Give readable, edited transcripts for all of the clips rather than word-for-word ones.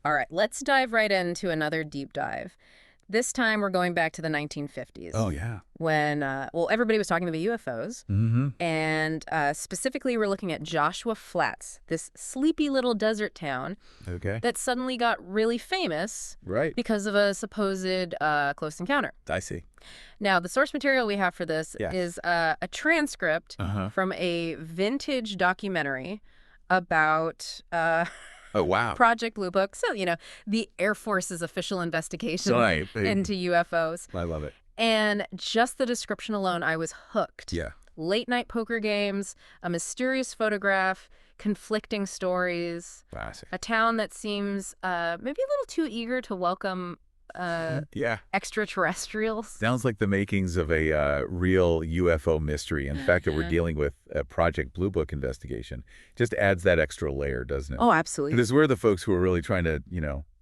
All right, let's dive right into another deep dive. This time we're going back to the 1950s Oh, yeah. when, well, everybody was talking about UFOs. Mm-hmm. And specifically, we're looking at Joshua Flats, this sleepy little desert town Okay. that suddenly got really famous Right. because of a supposed close encounter. I see. Now, the source material we have for this Yes. is a transcript Uh-huh. from a vintage documentary about Oh, wow. Project Bluebook. So, the Air Force's official investigation Right. into UFOs. I love it. And just the description alone, I was hooked. Yeah. Late night poker games, a mysterious photograph, conflicting stories, Classic. a town that seems maybe a little too eager to welcome Yeah. extraterrestrials. Sounds like the makings of a real UFO mystery. And the fact that we're dealing with a Project Bluebook investigation just adds that extra layer, doesn't it? Oh, absolutely. Because we're the folks who are really trying to,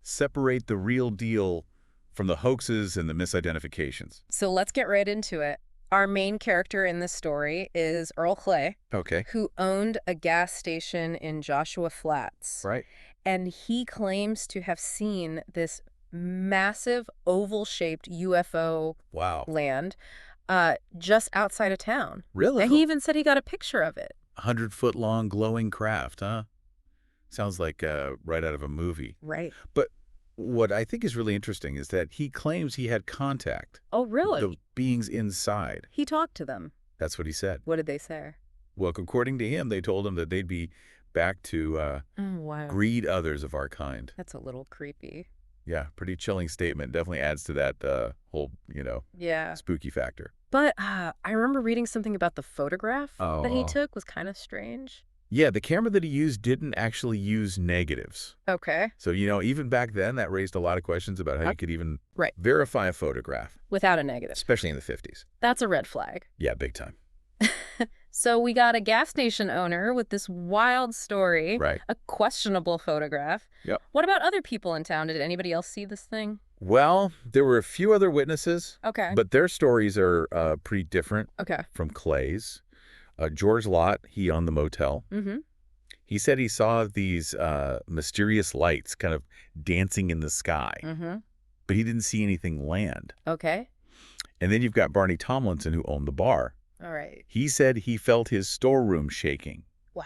separate the real deal from the hoaxes and the misidentifications. So let's get right into it. Our main character in this story is Earl Clay, Okay. who owned a gas station in Joshua Flats. Right. And he claims to have seen this massive oval-shaped UFO Wow. land just outside of town. Really? And he even said he got a picture of it. 100-foot-long glowing craft, huh? Sounds like right out of a movie. Right. But what I think is really interesting is that he claims he had contact. Oh, really? The beings inside. He talked to them. That's what he said. What did they say? Well, according to him, they told him that they'd be back to Oh, wow. greet others of our kind. That's a little creepy. Yeah, pretty chilling statement. Definitely adds to that whole, Yeah. spooky factor. But I remember reading something about the photograph that he Oh. took was kind of strange. Yeah, the camera that he used didn't actually use negatives. Okay. So, even back then, that raised a lot of questions about how you could even Right. verify a photograph, Without a negative. especially in the 50s. That's a red flag. Yeah, big time. So we got a gas station owner with this wild story, Right. a questionable photograph. Yep. What about other people in town? Did anybody else see this thing? Well, there were a few other witnesses, Okay. but their stories are pretty different Okay. from Clay's. George Lott, he owned the motel. Mm-hmm. He said he saw these mysterious lights kind of dancing in the sky, Mm-hmm. but he didn't see anything land. Okay. And then you've got Barney Tomlinson, who owned the bar. All right. He said he felt his storeroom shaking, Wow.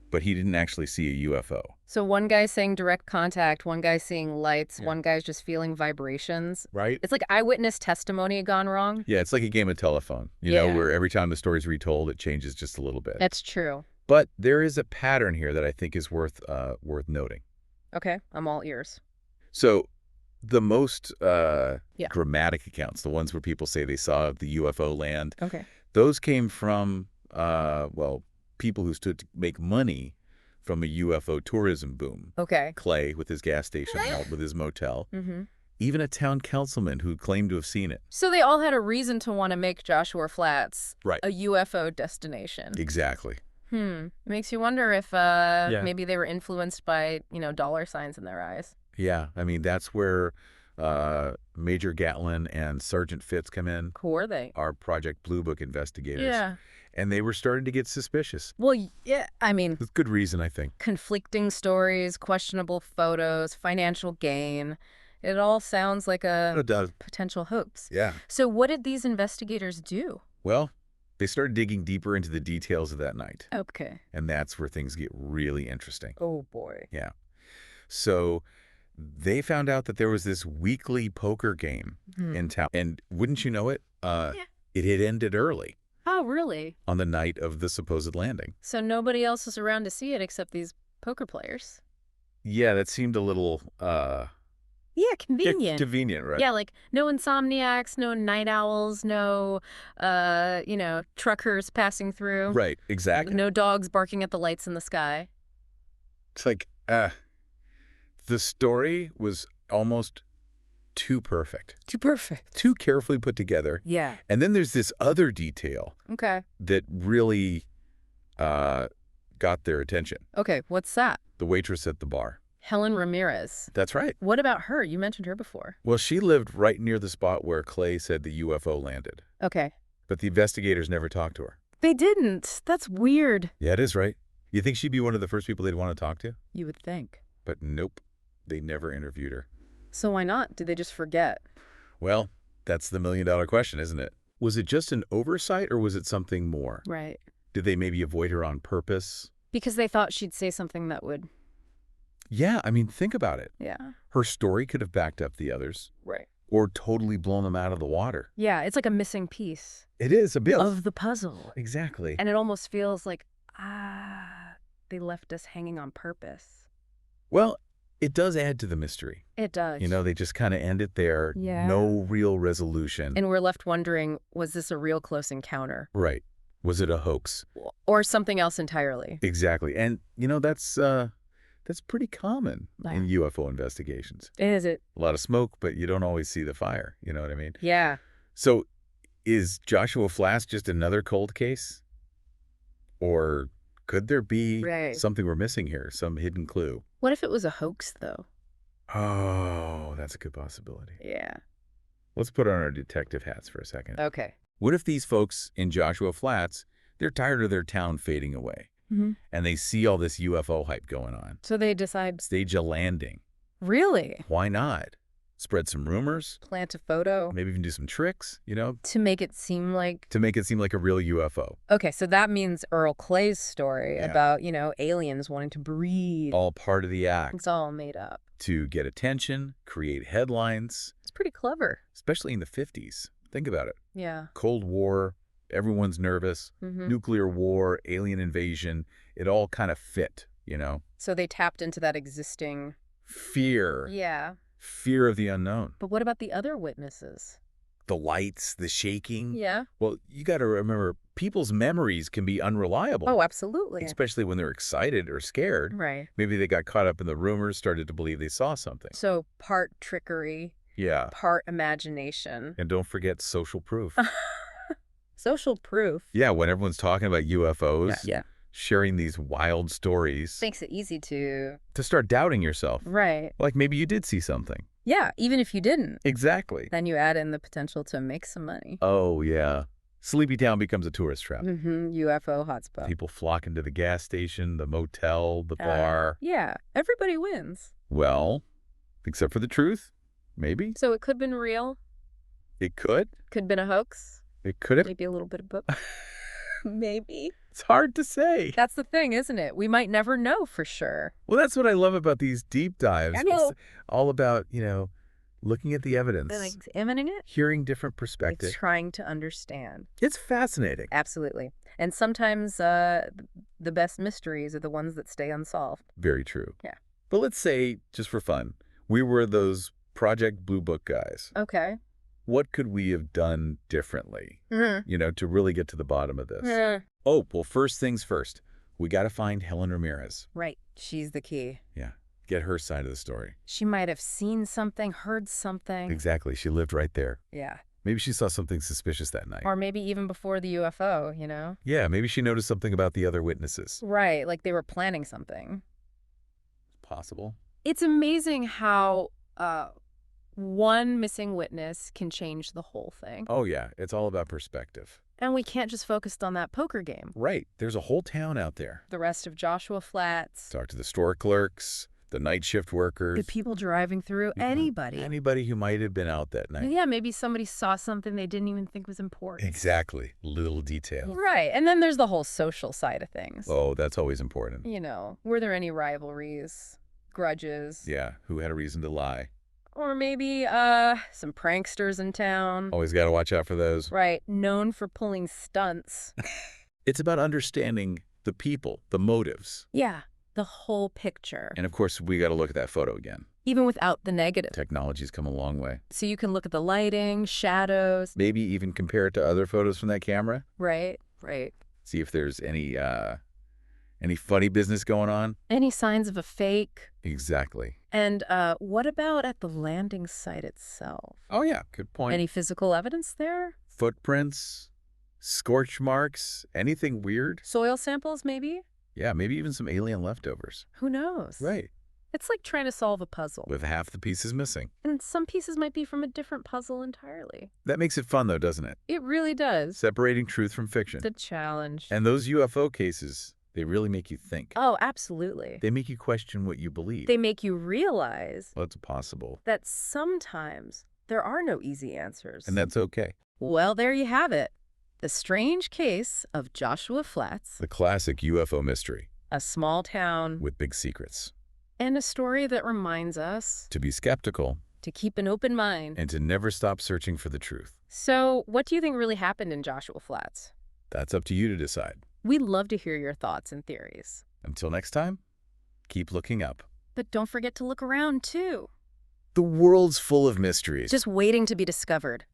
but he didn't actually see a UFO. So one guy's saying direct contact, one guy's seeing lights, Yeah. one guy's just feeling vibrations. Right? It's like eyewitness testimony gone wrong. Yeah, it's like a game of telephone, Yeah. where every time the story's retold, it changes just a little bit. That's true. But there is a pattern here that I think is worth noting. Okay. I'm all ears. So the most dramatic accounts, the ones where people say they saw the UFO land, Okay. those came from, people who stood to make money from a UFO tourism boom. Okay. Clay with his gas station, Walt with his motel, Mm-hmm. even a town councilman who claimed to have seen it. So they all had a reason to want to make Joshua Flats Right. a UFO destination. Exactly. Makes you wonder if maybe they were influenced by, dollar signs in their eyes. Yeah, I mean, that's where Major Gatlin and Sergeant Fitz come in, Who were they? our Project Bluebook investigators. Yeah. And they were starting to get suspicious. Well, yeah, I mean, With good reason, I think. conflicting stories, questionable photos, financial gain. It all sounds like a It does. potential hoax. Yeah. So what did these investigators do? Well, they started digging deeper into the details of that night. Okay. And that's where things get really interesting. Oh, boy. Yeah. So they found out that there was this weekly poker game in town. And wouldn't you know it, it had ended early Oh, really? on the night of the supposed landing. So nobody else was around to see it except these poker players? Yeah, that seemed a little Yeah, convenient. convenient, right? Yeah, like no insomniacs, no night owls, no, truckers passing through. Right, exactly. No dogs barking at the lights in the sky. It's like, the story was almost too perfect, Too perfect. too carefully put together. Yeah. And then there's this other detail Okay. that really got their attention. Okay, what's that? The waitress at the bar. Helen Ramirez. That's right. What about her? You mentioned her before. Well, she lived right near the spot where Clay said the UFO landed. Okay. But the investigators never talked to her. They didn't. That's weird. Yeah, it is, right? You think she'd be one of the first people they'd want to talk to? You would think. But nope. They never interviewed her. So why not? Did they just forget? Well, that's the million-dollar question, isn't it? Was it just an oversight or was it something more? Right. Did they maybe avoid her on purpose? Because they thought she'd say something that would... Yeah, I mean, think about it. Yeah. Her story could have backed up the others. Right. Or totally blown them out of the water. Yeah, it's like a missing piece. It is a bit. Of the puzzle. Exactly. And it almost feels like, they left us hanging on purpose. Well, it does add to the mystery. It does. You know, they just kind of end it there. Yeah. No real resolution. And we're left wondering, was this a real close encounter? Right. Was it a hoax? Or something else entirely? Exactly. And, you know, that's pretty common in UFO investigations. Is it? A lot of smoke, but you don't always see the fire. You know what I mean? Yeah. So is Joshua Flass just another cold case? Or could there be something we're missing here, some hidden clue? What if it was a hoax, though? Oh, that's a good possibility. Yeah. Let's put on our detective hats for a second. Okay. What if these folks in Joshua Flats, they're tired of their town fading away, and they see all this UFO hype going on? So they decide... Stage a landing. Really? Why not? Spread some rumors. Plant a photo. Maybe even do some tricks, you know? To make it seem like... To make it seem like a real UFO. Okay, so that means Earl Clay's story about, you know, aliens wanting to breed. All part of the act. It's all made up. To get attention, create headlines. It's pretty clever. Especially in the 50s. Think about it. Yeah. Cold War, everyone's nervous, nuclear war, alien invasion, it all kind of fit, you know? So they tapped into that existing... Fear. Yeah. Fear of the unknown. But what about the other witnesses? The lights, the shaking. Yeah. Well, you got to remember, people's memories can be unreliable. Oh, absolutely. Especially when they're excited or scared. Right. Maybe they got caught up in the rumors, started to believe they saw something. So part trickery. Yeah. Part imagination. And don't forget social proof. Social proof? Yeah, when everyone's talking about UFOs. Yeah. Sharing these wild stories. Makes it easy to start doubting yourself. Right. Like maybe you did see something. Yeah, even if you didn't. Exactly. Then you add in the potential to make some money. Oh, yeah. Sleepy Town becomes a tourist trap. UFO hotspot. People flock into the gas station, the motel, the bar. Yeah, everybody wins. Well, except for the truth. Maybe. So it could have been real. It could. Could have been a hoax. It could have. Maybe a little bit of both. Maybe. It's hard to say. That's the thing, isn't it? We might never know for sure. Well, that's what I love about these deep dives. I know. It's all about, you know, looking at the evidence. And examining it. Hearing different perspectives. It's trying to understand. It's fascinating. Absolutely. And sometimes the best mysteries are the ones that stay unsolved. Very true. Yeah. But let's say, just for fun, we were those Project Bluebook guys. Okay. What could we have done differently, you know, to really get to the bottom of this? Oh, well, first things first. We got to find Helen Ramirez. Right. She's the key. Yeah. Get her side of the story. She might have seen something, heard something. Exactly. She lived right there. Yeah. Maybe she saw something suspicious that night. Or maybe even before the UFO, you know? Yeah, maybe she noticed something about the other witnesses. Right. Like they were planning something. Possible. It's amazing how one missing witness can change the whole thing. Oh, yeah. It's all about perspective. And we can't just focus on that poker game. Right. There's a whole town out there. The rest of Joshua Flats. Talk to the store clerks, the night shift workers. The people driving through. Anybody. Anybody who might have been out that night. Yeah, maybe somebody saw something they didn't even think was important. Exactly. Little detail. Right. And then there's the whole social side of things. Oh, that's always important. You know, were there any rivalries, grudges? Yeah, who had a reason to lie? Or maybe some pranksters in town. Always got to watch out for those. Right. Known for pulling stunts. It's about understanding the people, the motives. Yeah. The whole picture. And of course, we got to look at that photo again. Even without the negative. Technology's come a long way. So you can look at the lighting, shadows. Maybe even compare it to other photos from that camera. Right. Right. See if there's any funny business going on. Any signs of a fake. Exactly. And what about at the landing site itself? Oh, yeah. Good point. Any physical evidence there? Footprints, scorch marks, anything weird? Soil samples, maybe? Yeah, maybe even some alien leftovers. Who knows? Right. It's like trying to solve a puzzle. With half the pieces missing. And some pieces might be from a different puzzle entirely. That makes it fun, though, doesn't it? It really does. Separating truth from fiction. The challenge. And those UFO cases, They really make you think. Oh, absolutely. They make you question what you believe. They make you realize Well, it's possible. that sometimes there are no easy answers. And that's okay. Well, there you have it. The strange case of Joshua Flats, The classic UFO mystery a small town, with big secrets. and a story that reminds us To be skeptical to keep an open mind. and to never stop searching for the truth. So, what do you think really happened in Joshua Flats? That's up to you to decide. We'd love to hear your thoughts and theories. Until next time, keep looking up. But don't forget to look around, too. The world's full of mysteries. Just waiting to be discovered.